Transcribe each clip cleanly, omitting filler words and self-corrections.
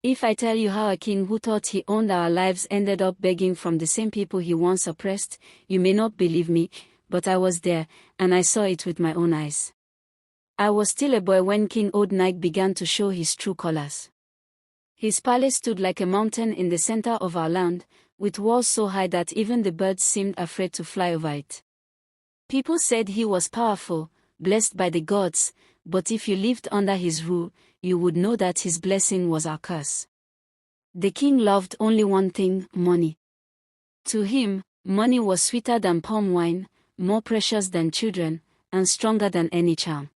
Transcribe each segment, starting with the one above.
If I tell you how a king who thought he owned our lives ended up begging from the same people he once oppressed, you may not believe me, but I was there, and I saw it with my own eyes. I was still a boy when King Obodo N'ala began to show his true colors. His palace stood like a mountain in the center of our land, with walls so high that even the birds seemed afraid to fly over it. People said he was powerful, blessed by the gods, but if you lived under his rule, you would know that his blessing was our curse. The king loved only one thing: money. To him, money was sweeter than palm wine, more precious than children, and stronger than any charm.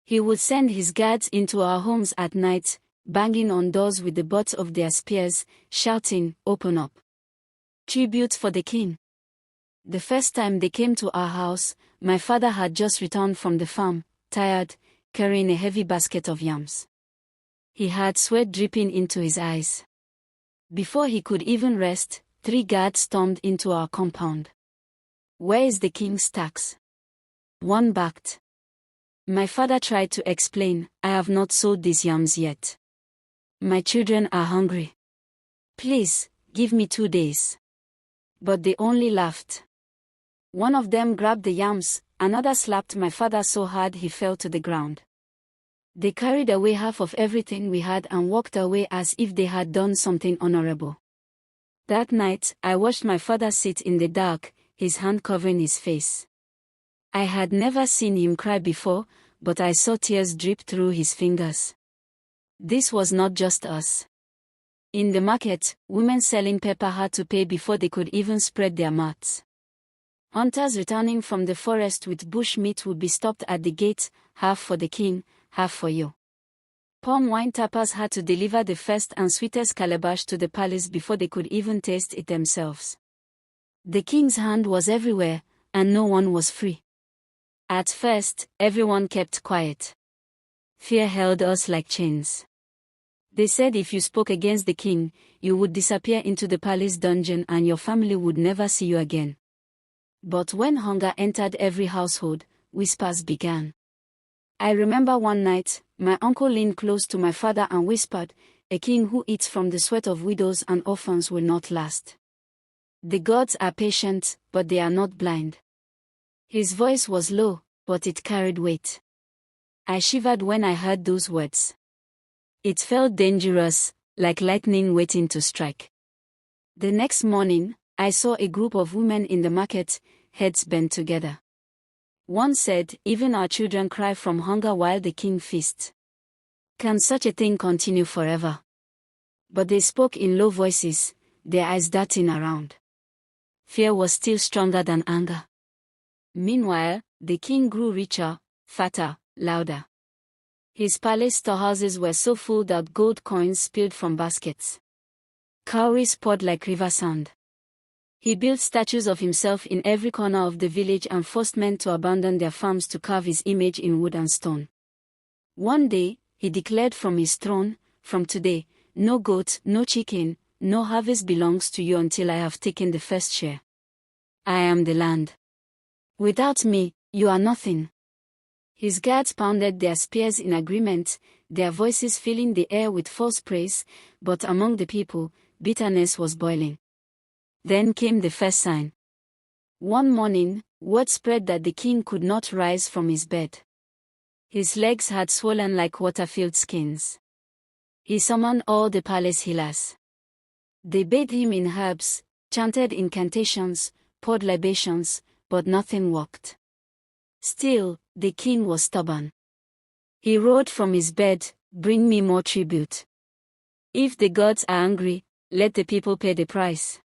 He would send his guards into our homes at night, banging on doors with the butts of their spears, shouting, "Open up! Tribute for the king." The first time they came to our house, my father had just returned from the farm, tired, carrying a heavy basket of yams. He had sweat dripping into his eyes. Before he could even rest, 3 guards stormed into our compound. "Where is the king's tax?" one barked. My father tried to explain, "I have not sold these yams yet. My children are hungry. Please, give me 2 days." But they only laughed. One of them grabbed the yams, another slapped my father so hard he fell to the ground. They carried away half of everything we had and walked away as if they had done something honorable. That night, I watched my father sit in the dark, his hand covering his face. I had never seen him cry before, but I saw tears drip through his fingers. This was not just us. In the market, women selling pepper had to pay before they could even spread their mats. Hunters returning from the forest with bush meat would be stopped at the gate, half for the king, half for you. Palm wine tappers had to deliver the first and sweetest calabash to the palace before they could even taste it themselves. The king's hand was everywhere, and no one was free. At first, everyone kept quiet. Fear held us like chains. They said if you spoke against the king, you would disappear into the palace dungeon and your family would never see you again. But when hunger entered every household, whispers began. I remember one night, my uncle leaned close to my father and whispered, "A king who eats from the sweat of widows and orphans will not last. The gods are patient, but they are not blind." His voice was low, but it carried weight. I shivered when I heard those words. It felt dangerous, like lightning waiting to strike. The next morning, I saw a group of women in the market, heads bent together. One said, "Even our children cry from hunger while the king feasts. Can such a thing continue forever?" But they spoke in low voices, their eyes darting around. Fear was still stronger than anger. Meanwhile, the king grew richer, fatter, louder. His palace storehouses were so full that gold coins spilled from baskets. Cowries poured like river sand. He built statues of himself in every corner of the village and forced men to abandon their farms to carve his image in wood and stone. One day, he declared from his throne, "From today, no goat, no chicken, no harvest belongs to you until I have taken the first share. I am the land. Without me, you are nothing." His guards pounded their spears in agreement, their voices filling the air with false praise, but among the people, bitterness was boiling. Then came the first sign. One morning, word spread that the king could not rise from his bed. His legs had swollen like water-filled skins. He summoned all the palace healers. They bathed him in herbs, chanted incantations, poured libations, but nothing worked. Still, the king was stubborn. He roared from his bed, "Bring me more tribute. If the gods are angry, let the people pay the price."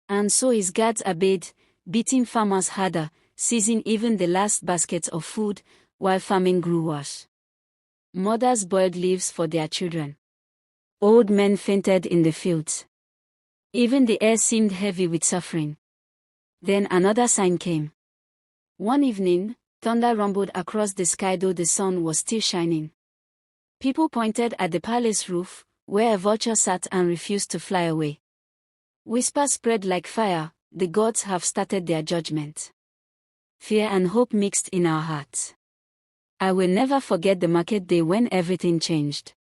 And so his guards obeyed, beating farmers harder, seizing even the last baskets of food, while famine grew worse. Mothers boiled leaves for their children. Old men fainted in the fields. Even the air seemed heavy with suffering. Then another sign came. One evening, thunder rumbled across the sky though the sun was still shining. People pointed at the palace roof, where a vulture sat and refused to fly away. Whispers spread like fire, "The gods have started their judgment." Fear and hope mixed in our hearts. I will never forget the market day when everything changed.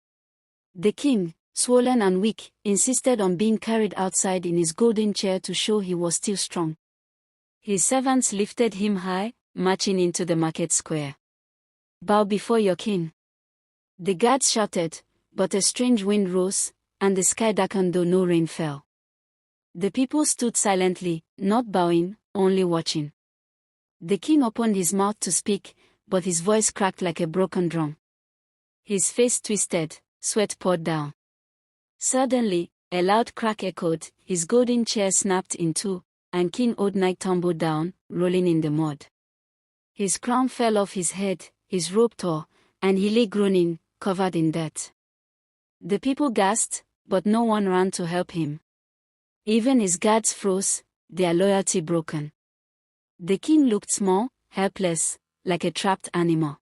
The king, swollen and weak, insisted on being carried outside in his golden chair to show he was still strong. His servants lifted him high, marching into the market square. "Bow before your king." The guards shouted, but a strange wind rose, and the sky darkened though no rain fell. The people stood silently, not bowing, only watching. The king opened his mouth to speak, but his voice cracked like a broken drum. His face twisted, sweat poured down. Suddenly, a loud crack echoed, his golden chair snapped in two, and King Obodo tumbled down, rolling in the mud. His crown fell off his head, his robe tore, and he lay groaning, covered in dirt. The people gasped, but no one ran to help him. Even his guards froze, their loyalty broken. The king looked small, helpless, like a trapped animal.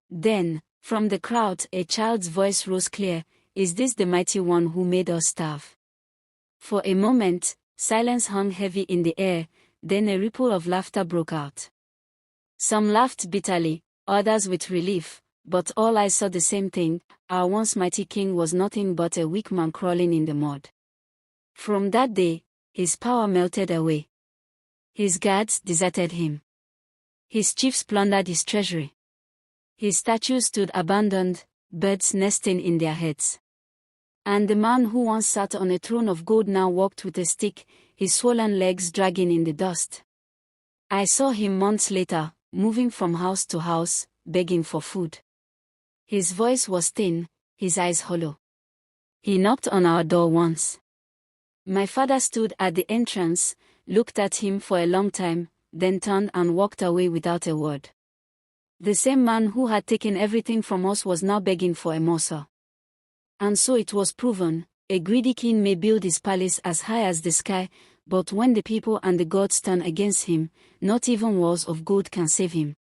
Then, from the crowd, a child's voice rose clear, "Is this the mighty one who made us starve?" For a moment, silence hung heavy in the air, then a ripple of laughter broke out. Some laughed bitterly, others with relief, but all eyes saw the same thing: our once mighty king was nothing but a weak man crawling in the mud. From that day, his power melted away. His guards deserted him. His chiefs plundered his treasury. His statues stood abandoned, birds nesting in their heads. And the man who once sat on a throne of gold now walked with a stick, his swollen legs dragging in the dust. I saw him months later, moving from house to house, begging for food. His voice was thin, his eyes hollow. He knocked on our door once. My father stood at the entrance, looked at him for a long time, then turned and walked away without a word. The same man who had taken everything from us was now begging for a morsel. And so it was proven, a greedy king may build his palace as high as the sky, but when the people and the gods turn against him, not even walls of gold can save him.